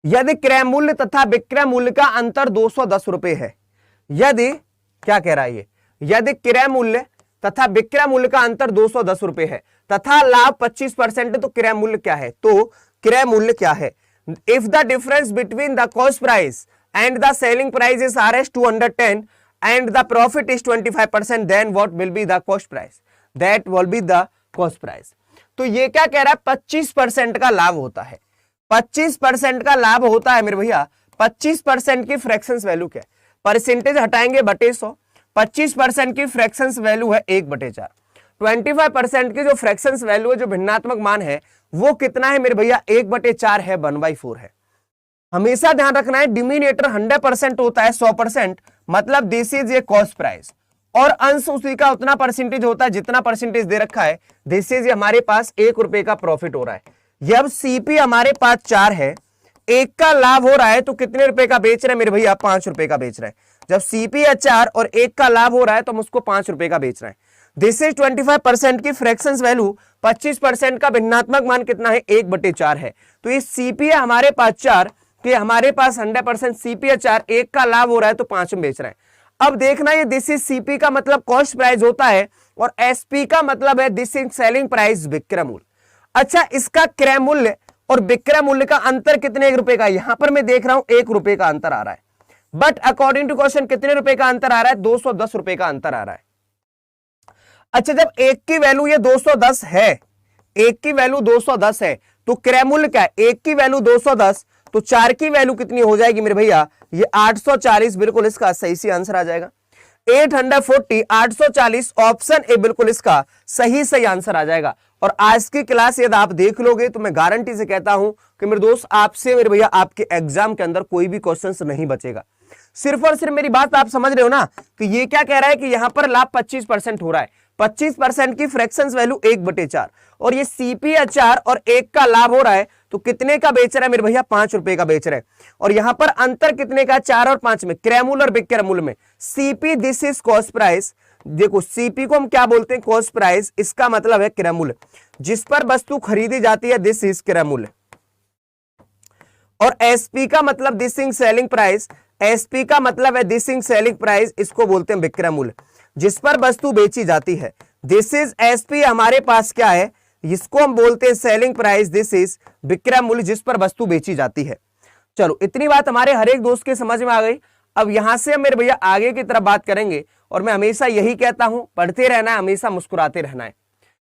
यदि क्रय मूल्य तथा विक्रय मूल्य का अंतर 210 रुपए है, यदि क्या कह रहा है ये, यदि क्रय मूल्य तथा विक्रय मूल्य का अंतर 210 रुपए है तथा लाभ 25% है, तो क्रय मूल्य क्या है? तो क्रय मूल्य क्या है? If the difference between the cost price and the selling price is Rs 210 and the profit is 25%, then what will be the cost price? That will be the cost price. तो ये क्या कह रहा है? 25% का लाभ होता है, 25% का लाभ होता है मेरे भैया। 25% की फ्रैक्शंस वैल्यू क्या है? परसेंटेज हटाएंगे बटे 100, 25% की फ्रैक्शंस वैल्यू है 1/4। 25% की जो फ्रैक्शंस वैल्यू है, जो भिन्नात्मक मान है, वो कितना है मेरे भैया? 1/4 है, 1/4 है। हमेशा ध्यान रखना है डिनोमिनेटर 100% होता है, 100%, मतलब this is a cost price, और अंश उसी का उतना परसेंटेज होता है जितना परसेंटेज दे रखा है। दिस इज हमारे पास 1 रुपए का प्रॉफिट हो रहा है। जब सीपी हमारे पास 4 है, 1 का लाभ हो रहा है, तो कितने रुपए का बेच रहे हैं मेरे भैया? 5 रुपए का बेच रहे हैं। जब सीपी है 4 और 1 का लाभ हो रहा है, तो हम उसको 5 रुपए का बेच रहे हैं। दिस इज 25% की फ्रैक्शंस वैल्यू, 25% का भिन्नात्मक मान कितना है? 1/4 है। तो ये सीपी है हमारे पास 4, कि हमारे पास 100% सीपी है 4, 1 का लाभ हो रहा है, तो 5 में बेच रहे हैं। अब देखना, ये दिस इज सीपी का मतलब कॉस्ट प्राइस होता है, और एसपी का मतलब है दिस इज सेलिंग प्राइस, विक्रय मूल्य। अच्छा, इसका क्रय मूल्य और विक्रय मूल्य का अंतर कितने रुपए का? यहां पर मैं देख रहा हूं 1 रुपए का अंतर आ रहा है, बट अकॉर्डिंग टू क्वेश्चन कितने रुपए का अंतर आ रहा है? 210 रुपए का अंतर आ रहा है। अच्छा, जब 1 की वैल्यू ये 210 है, 1 की वैल्यू 210 है, तो क्रय मूल्य क्या है? 1 की वैल्यू 210, तो 4 की वैल्यू कितनी हो जाएगी मेरे भैया? ये 840, बिल्कुल इसका सही सी आंसर आ जाएगा। 840, 840 ऑप्शन ए बिल्कुल इसका सही आंसर आ जाएगा। और आज की क्लास यदि आप देख लोगे, तो मैं गारंटी से कहता हूं कि मेरे दोस्त, आपसे मेरे भैया आपके एग्जाम के अंदर कोई भी क्वेश्चन नहीं बचेगा। सिर्फ और सिर्फ मेरी बात आप समझ रहे हो ना, कि ये क्या कह रहा है कि यहां पर लाभ 25% हो रहा है, 25% की फ्रैक्शंस वैल्यू 1/4, और ये सीपी है 4 और 1 का लाभ हो रहा है, तो कितने का बेच रहा है मेरे भैया? 5 रुपए का बेच रहे हैं। और यहां पर अंतर कितने का? 4 और 5 में, क्रय मूल्य और विक्रय मूल्य में। CP this is cost price. देखो, सीपी को हम क्या बोलते हैं? Cost price. इसका मतलब है क्रय मूल्य, जिस पर वस्तु खरीदी जाती है, दिस इज क्रय मूल्य। और एसपी का मतलब this is selling price, SP का मतलब है दिस इज सेलिंग प्राइस, इसको बोलते हैं विक्रय मूल्य, जिस पर वस्तु बेची जाती है। दिस इज एसपी हमारे पास क्या है? इसको हम बोलते हैं सेलिंग प्राइस, दिस इज विक्रय मूल्य, जिस पर वस्तु बेची जाती है। चलो, इतनी बात हमारे हर एक दोस्त के समझ में आ गई। अब यहां से हम मेरे भैया आगे की तरफ बात करेंगे, और मैं हमेशा यही कहता हूं, पढ़ते रहना है, हमेशा मुस्कुराते रहना है।